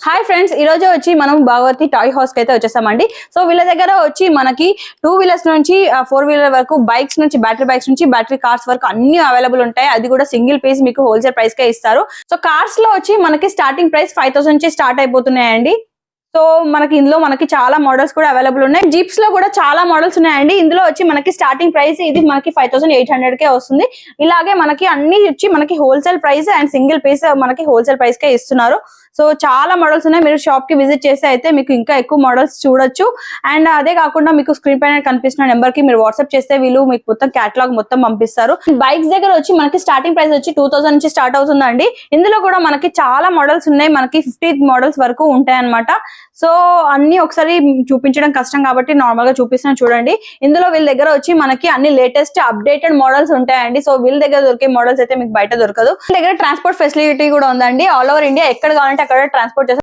Hi friends, ఈ రోజు వచ్చి మనం భాగవతి టాయ్ హౌస్ కి అయితే వచ్చేసామండి. సో వీళ్ళ దగ్గర వచ్చి మనకి 2 వీలర్స్ నుంచి 4 వీలర్ వరకు, బైక్స్ నుంచి బ్యాటరీ బైక్స్ నుంచి బ్యాటరీ కార్స్ వరకు అన్ని అవైలబుల్ ఉంటాయి. అది కూడా సింగిల్ పీస్ మీకు హోల్సేల్ ప్రైస్ కే ఇస్తారు. సో కార్స్ లో వచ్చి మనకి స్టార్టింగ్ ప్రైస్ 5000 నుంచి స్టార్ట్ అయిపోతున్నాయండి. సో మనకి ఇందులో మనకి చాలా మోడల్స్ కూడా అవైలబుల్ ఉన్నాయి. జీప్స్ లో కూడా చాలా మోడల్స్ ఉన్నాయండి. ఇందులో వచ్చి మనకి స్టార్టింగ్ ప్రైస్ ఇది మనకి 5800 కే వస్తుంది. ఇలాగే మనకి అన్ని వచ్చి మనకి wholesale price and single piece మనకి హోల్సేల్ ప్రైస్ కే ఇస్తున్నారు. సో చాలా మోడల్స్ ఉన్నాయి. మీరు షాప్ కి విజిట్ చేస్తే అయితే మీకు ఇంకా ఎక్కువ మోడల్స్ చూడొచ్చు. అండ్ అదే కాకుండా మీకు స్క్రీన్ పైన కనిపిస్తున్న నెంబర్ కి మీరు వాట్సాప్ చేస్తే వీళ్ళు మీకు మొత్తం కేటలాగ్ మొత్తం పంపిస్తారు. బైక్స్ దగ్గర వచ్చి మనకి స్టార్టింగ్ ప్రైస్ వచ్చి 2000 నుంచి స్టార్ట్ అవుతుందండి. ఇందులో కూడా మనకి చాలా మోడల్స్ ఉన్నాయి. మనకి 50 మోడల్స్ వరకు ఉంటాయి అన్నమాట. సో అన్ని ఒకసారి చూపించడం కష్టం కాబట్టి నార్మల్ గా చూపిస్తాను చూడండి. ఇందులో వీళ్ళ దగ్గర వచ్చి మనకి అన్ని లేటెస్ట్ అప్డేటెడ్ మోడల్స్ ఉంటాయండి. సో వీళ్ళ దగ్గర దొరికే మోడల్స్ అయితే మీకు బయట దొరకదు. వీళ్ళ దగ్గర ట్రాన్స్పోర్ట్ ఫెసిలిటీ కూడా ఉందండి. ఆల్ ఓవర్ ఇండియా ఎక్కడ కావాలంటే అక్కడ ట్రాన్స్పోర్ట్ చేస్తారు.